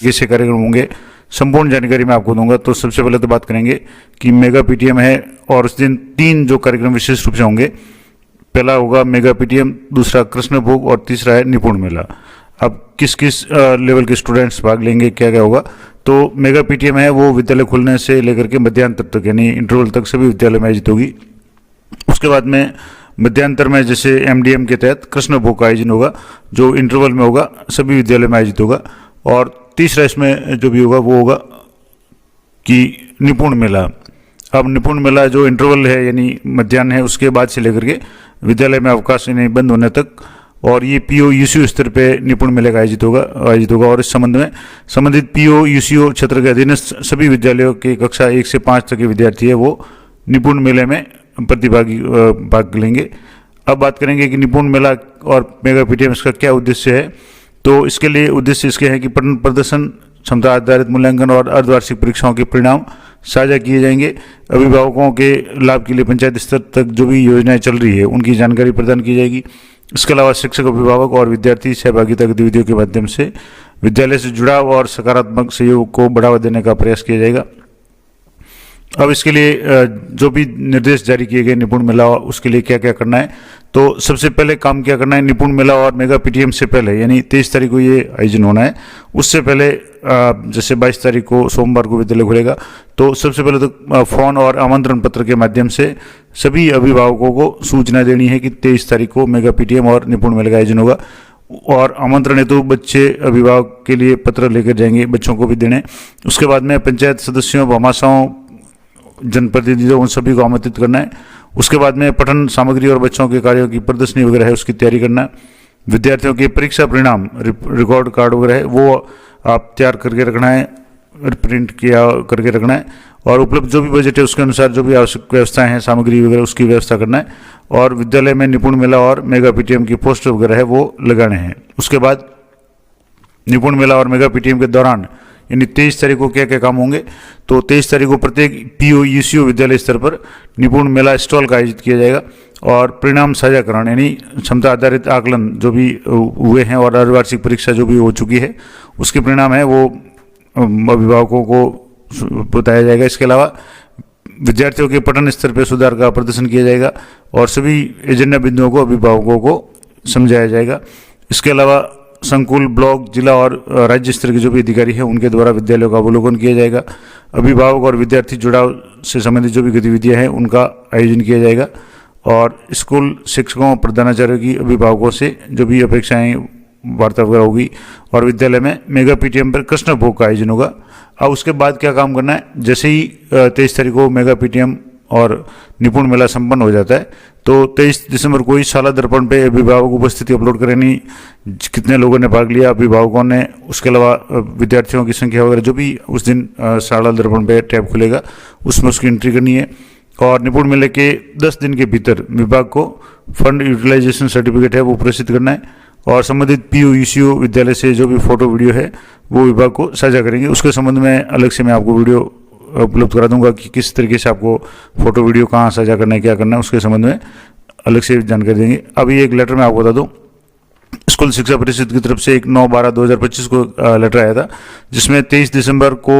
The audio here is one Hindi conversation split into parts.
कैसे कार्यक्रम होंगे, संपूर्ण जानकारी मैं आपको दूंगा। तो सबसे पहले तो बात करेंगे कि मेगा पीटीएम है और उस दिन 3 जो कार्यक्रम विशेष रूप से होंगे। पहला होगा मेगा पीटीएम, दूसरा कृष्ण भोग और तीसरा है निपुण मेला। अब किस किस लेवल के स्टूडेंट्स भाग लेंगे, क्या क्या होगा। तो मेगा पीटीएम है वो विद्यालय खुलने से लेकर के मध्यान्ह तक यानी इंटरवल तक सभी विद्यालय में आयोजित होगी। उसके बाद में मध्यांतर में जैसे एमडीएम के तहत कृष्ण भोग का आयोजन होगा जो इंटरवल में होगा, सभी विद्यालय में आयोजित होगा। और तीसरा इसमें जो भी होगा वो होगा कि निपुण मेला। अब निपुण मेला जो इंटरवल है यानी मध्याह्न है उसके बाद से लेकर के विद्यालय में अवकाश यानी बंद होने तक, और ये पीओ यूसीओ स्तर पे निपुण मेले का आयोजित होगा। और इस संबंध में संबंधित पीओ यूसीओ क्षेत्र के अधीनस्थ सभी विद्यालयों के कक्षा 1 से 5 तक के विद्यार्थी है वो निपुण मेले में भाग लेंगे। अब बात करेंगे कि निपुण मेला और मेगा पीटीएम इसका क्या उद्देश्य है। तो इसके लिए उद्देश्य इसके हैं कि पठन प्रदर्शन, क्षमता आधारित मूल्यांकन और अर्धवार्षिक परीक्षाओं के परिणाम साझा किए जाएंगे। अभिभावकों के लाभ के लिए पंचायत स्तर तक जो भी योजनाएं चल रही है उनकी जानकारी प्रदान की जाएगी। इसके अलावा शिक्षक, अभिभावक और विद्यार्थी सहभागिता गतिविधियों के माध्यम से विद्यालय से जुड़ाव और सकारात्मक सहयोग को बढ़ावा देने का प्रयास किया जाएगा। अब इसके लिए जो भी निर्देश जारी किए गए निपुण मेला उसके लिए क्या क्या करना है। तो सबसे पहले काम क्या करना है, निपुण मेला और मेगा पीटीएम से पहले यानी 23 तारीख को ये आयोजन होना है। उससे पहले जैसे 22 तारीख को सोमवार को विद्यालय खुलेगा, तो सबसे पहले तो फोन और आमंत्रण पत्र के माध्यम से सभी अभिभावकों को सूचना देनी है कि 23 तारीख को मेगा पीटीएम और निपुण मेले का आयोजन होगा। और आमंत्रण हेतु बच्चे अभिभावक के लिए पत्र लेकर जाएंगे, बच्चों को भी देने। उसके बाद में पंचायत सदस्यों, भामाशाहों, जनप्रतिनिधियों उन सभी को आमंत्रित करना है। उसके बाद में पठन सामग्री और बच्चों के कार्यों की प्रदर्शनी वगैरह है उसकी तैयारी करना है। विद्यार्थियों के परीक्षा परिणाम, रिकॉर्ड कार्ड वगैरह है वो आप तैयार करके रखना है, प्रिंट किया करके रखना है। और उपलब्ध जो भी बजट है उसके अनुसार जो भी आवश्यक व्यवस्थाएं हैं, सामग्री वगैरह उसकी व्यवस्था करना है। और विद्यालय में निपुण मेला और मेगा पीटीएम की पोस्टर वगैरह है वो लगाने हैं। उसके बाद निपुण मेला और मेगा पीटीएम के दौरान यानी 23 तारीख को क्या क्या काम होंगे। तो 23 तारीख को प्रत्येक पीओ यूसीओ विद्यालय स्तर पर निपुण मेला स्टॉल का आयोजित किया जाएगा। और परिणाम साझाकरण यानी क्षमता आधारित आकलन जो भी हुए हैं और अर्धवार्षिक परीक्षा जो भी हो चुकी है उसके परिणाम है वो अभिभावकों को बताया जाएगा। इसके अलावा विद्यार्थियों के पठन स्तर पर सुधार का प्रदर्शन किया जाएगा और सभी एजेंडा बिंदुओं को अभिभावकों को समझाया जाएगा। इसके अलावा संकुल, ब्लॉक, जिला और राज्य स्तर के जो भी अधिकारी हैं उनके द्वारा विद्यालयों का अवलोकन किया जाएगा। अभिभावक और विद्यार्थी जुड़ाव से संबंधित जो भी गतिविधियां हैं उनका आयोजन किया जाएगा। और स्कूल शिक्षकों, प्रधानाचार्यों की अभिभावकों से जो भी अपेक्षाएं वार्ता वगैरह होगी। और विद्यालय में मेगा पीटीएम पर कृष्ण भोग का आयोजन होगा। अब उसके बाद क्या काम करना है, जैसे ही 23 तारीख को मेगा पीटीएम और निपुण मेला संपन्न हो जाता है तो 23 दिसंबर को ही शाला दर्पण पे अभिभावक उपस्थिति अपलोड करेंगे, कितने लोगों ने भाग लिया अभिभावकों ने। उसके अलावा विद्यार्थियों की संख्या वगैरह जो भी उस दिन शाला दर्पण पे टैब खुलेगा उसमें उसकी एंट्री करनी है। और निपुण मेले के 10 दिन के भीतर विभाग को फंड यूटिलाइजेशन सर्टिफिकेट है वो प्रेषित करना है। और संबंधित पीओ यूसीओ विद्यालय से जो भी फोटो वीडियो है वो विभाग को साझा करेंगे। उसके संबंध में अलग से मैं आपको वीडियो उपलब्ध करा दूंगा कि किस तरीके से आपको फोटो वीडियो कहाँ साझा करना है, क्या करना है, उसके संबंध में अलग से जानकारी देंगे। अभी एक लेटर मैं आपको बता दूं, स्कूल शिक्षा परिषद की तरफ से एक 9/12/2025 को लेटर आया था जिसमें 23 दिसंबर को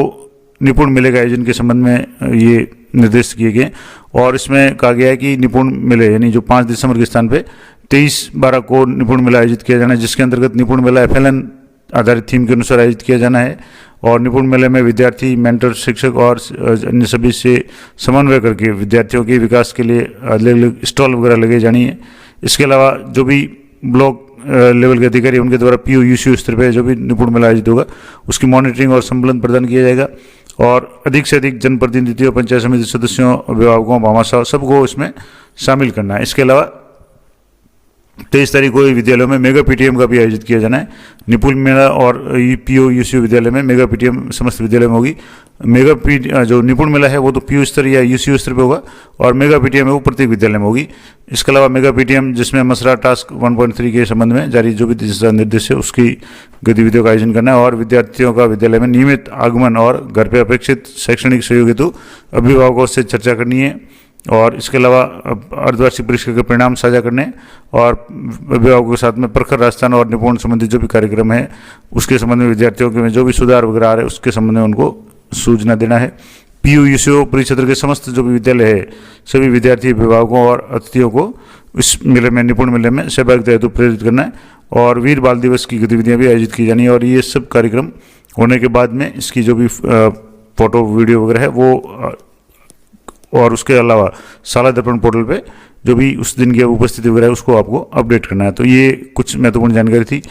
निपुण मेले के आयोजन के संबंध में ये निर्देश किए गए। और इसमें कहा गया है कि निपुण मेले यानी जो 5 दिसंबर के स्थान पे 23/12 को निपुण मेला आयोजित किया जाना है, जिसके अंतर्गत निपुण मेला एफएलएन आधारित थीम के अनुसार आयोजित किया जाना है। और निपुण मेले में विद्यार्थी, मेंटर, शिक्षक और अन्य सभी से समन्वय करके विद्यार्थियों के विकास के लिए अलग अलग स्टॉल वगैरह लगे जानी है। इसके अलावा जो भी ब्लॉक लेवल के अधिकारी उनके द्वारा पीओ यूसीओ स्तर पर जो भी निपुण मेला आयोजित होगा उसकी मॉनिटरिंग और संबलन प्रदान किया जाएगा। और अधिक से अधिक जनप्रतिनिधियों, पंचायत समिति सदस्यों, अभिभावकों, भामाशाह सबको इसमें शामिल करना है। इसके अलावा 23 तारीख को विद्यालयों में मेगा पीटीएम का भी आयोजित किया जाना है। निपुण मेला और पीओ यूसीओ विद्यालय में मेगा पीटीएम समस्त विद्यालय में होगी। जो निपुण मेला है वो तो पीओ स्तर या यूसीओ स्तर पे होगा और मेगा पीटीएम है वो प्रत्येक विद्यालय में होगी। इसके अलावा मेगा पीटीएम जिसमें मसरा टास्क 1.3 के संबंध में जारी जो भी दिशा निर्देश है उसकी गतिविधियों का आयोजन करना है। और विद्यार्थियों का विद्यालय में नियमित आगमन और घर पर अपेक्षित शैक्षणिक सहयोग हेतु अभिभावकों से चर्चा करनी है। और इसके अलावा अर्धवार्षिक परीक्षा के परिणाम साझा करने और अभिभावकों के साथ में प्रखर राजस्थान और निपुण संबंधित जो भी कार्यक्रम है उसके संबंध में विद्यार्थियों के में जो भी सुधार वगैरह आ रहे हैं उसके संबंध में उनको सूचना देना है। पीयू यूसीओ परिक्षेत्र के समस्त जो भी विद्यालय है सभी विद्यार्थी अभिभावकों और अतिथियों को इस मेले में निपुण मेले में सहभागिता हेतु प्रेरित करना है और वीर बाल दिवस की गतिविधियां भी आयोजित की जानी है। और ये सब कार्यक्रम होने के बाद में इसकी जो भी फोटो वीडियो वगैरह है वो और उसके अलावा शाला दर्पण पोर्टल पे जो भी उस दिन की उपस्थिति वगैरह है उसको आपको अपडेट करना है। तो ये कुछ महत्वपूर्ण जानकारी थी।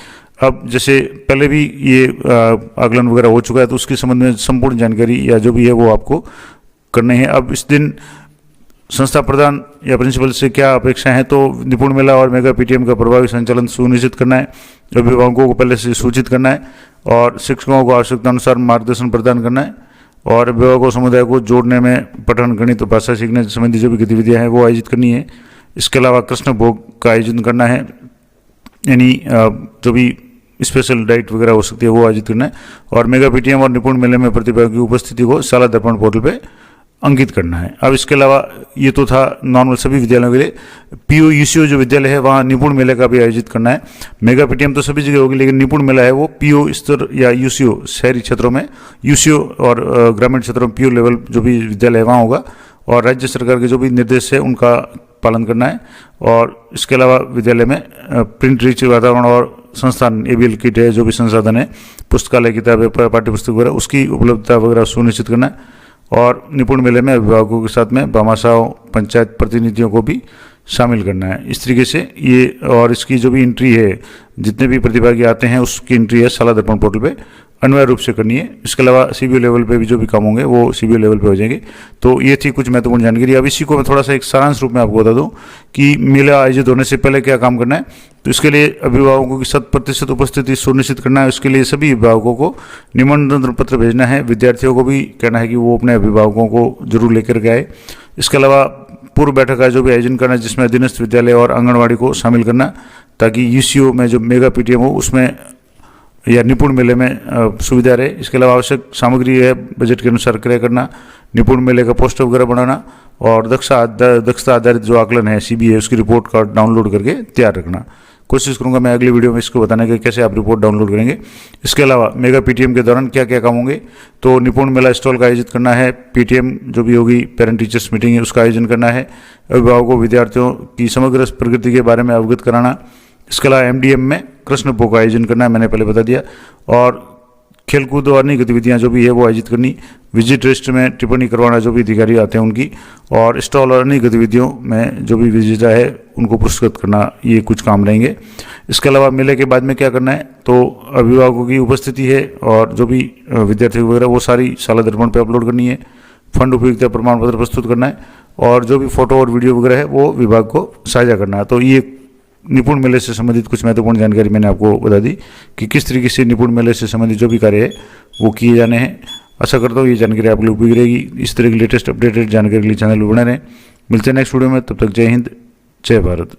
अब जैसे पहले भी ये आकलन वगैरह हो चुका है तो उसके संबंध में संपूर्ण जानकारी या जो भी है वो आपको करनी है। अब इस दिन संस्था प्रधान या प्रिंसिपल से क्या अपेक्षाएं हैं, तो निपुण मेला और मेगा पीटीएम का प्रभावी संचालन सुनिश्चित करना है, अभिभावकों को पहले से सूचित करना है और शिक्षकों को आवश्यकता अनुसार मार्गदर्शन प्रदान करना है और अभिभावकों समुदाय को जोड़ने में पठन गणित और भाषा सीखने संबंधी जो भी गतिविधियां हैं वो आयोजित करनी है। इसके अलावा कृष्ण भोग का आयोजन करना है, यानी जो भी स्पेशल डाइट वगैरह हो सकती है वो आयोजित करना है और मेगा पीटीएम और निपुण मेले में प्रतिभागियों की उपस्थिति को शाला दर्पण पोर्टल पे अंकित करना है। अब इसके अलावा ये तो था नॉर्मल सभी विद्यालयों के लिए। पीयू यूसीओ जो विद्यालय है वहाँ निपुण मेले का भी आयोजित करना है। मेगा पीटीएम तो सभी जगह होगी लेकिन निपुण मेला है वो पीयू स्तर या यूसीओ शहरी क्षेत्रों में, यूसीओ और ग्रामीण क्षेत्रों में पीयू लेवल जो भी विद्यालय है वहाँ होगा और राज्य सरकार के जो भी निर्देश है उनका पालन करना है। और इसके अलावा विद्यालय में प्रिंट रिच वातावरण और संस्थान एबीएल किट है, जो भी संसाधन है, पुस्तकालय किताबें, पाठ्य पुस्तक वगैरह उसकी उपलब्धता वगैरह सुनिश्चित करना है। और निपुण मेले में अभिभावकों के साथ में भामाशाहों, पंचायत प्रतिनिधियों को भी शामिल करना है। इस तरीके से ये और इसकी जो भी एंट्री है, जितने भी प्रतिभागी आते हैं उसकी एंट्री है शाला दर्पण पोर्टल पे अनिवार्य रूप से करनी है। इसके अलावा सीबीओ लेवल पे भी जो भी काम होंगे वो सीबीओ लेवल पे हो जाएंगे। तो ये थी कुछ महत्वपूर्ण जानकारी। अब इसी को मैं थोड़ा सा एक सारांश रूप में आपको बता दूं कि मेला आयोजित होने से पहले क्या काम करना है। तो इसके लिए अभिभावकों की 100% उपस्थिति सुनिश्चित करना है। उसके लिए सभी अभिभावकों को निमंत्रण पत्र भेजना है। विद्यार्थियों को भी कहना है कि वो अपने अभिभावकों को जरूर लेकर के आए। इसके अलावा पूर्व बैठक का जो भी आयोजन करना है जिसमें अधीनस्थ विद्यालय और आंगनबाड़ी को शामिल करना, ताकि यूसीओ में जो मेगा पीटीएम हो उसमें या निपुण मेले में सुविधा रहे। इसके अलावा आवश्यक सामग्री है बजट के अनुसार क्रय करना, निपुण मेले का पोस्टर वगैरह बनाना और दक्षता आधारित जो आकलन है सीबी है उसकी रिपोर्ट कार्ड डाउनलोड करके तैयार रखना। कोशिश करूंगा मैं अगली वीडियो में इसको बताने के कैसे आप रिपोर्ट डाउनलोड करेंगे। इसके अलावा मेगा पीटीएम के दौरान क्या क्या काम होंगे, तो निपुण मेला स्टॉल का आयोजित करना है, पीटीएम जो भी होगी पेरेंट टीचर्स मीटिंग है उसका आयोजन करना है, अभिभावकों विद्यार्थियों की समग्र प्रगति के बारे में अवगत कराना। इसके अलावा एमडीएम में कृष्ण भोग का आयोजन करना है, मैंने पहले बता दिया, और खेलकूद और अन्य गतिविधियां जो भी है वो आयोजित करनी, विजिट लिस्ट में टिप्पणी करवाना जो भी अधिकारी आते हैं उनकी, और स्टॉल और अन्य गतिविधियों में जो भी विजेता है उनको पुरस्कृत करना, ये कुछ काम रहेंगे। इसके अलावा मेले के बाद में क्या करना है, तो अभिभावकों की उपस्थिति है और जो भी विद्यार्थी वगैरह वो सारी शाला दर्पण पर अपलोड करनी है, फंड उपयोगिता प्रमाण पत्र प्रस्तुत करना है और जो भी फोटो और वीडियो वगैरह है वो विभाग को साझा करना है। तो ये निपुण मेले से संबंधित कुछ महत्वपूर्ण जानकारी मैंने आपको बता दी कि किस तरीके से निपुण मेले से संबंधित जो भी कार्य है वो किए जाने हैं। आशा करता हूँ ये जानकारी आप लोग उपयोगी रहेगी। इस तरह की लेटेस्ट अपडेटेड जानकारी के लिए चैनल पर बने रहें। मिलते हैं नेक्स्ट वीडियो में, तब तक जय हिंद, जय भारत।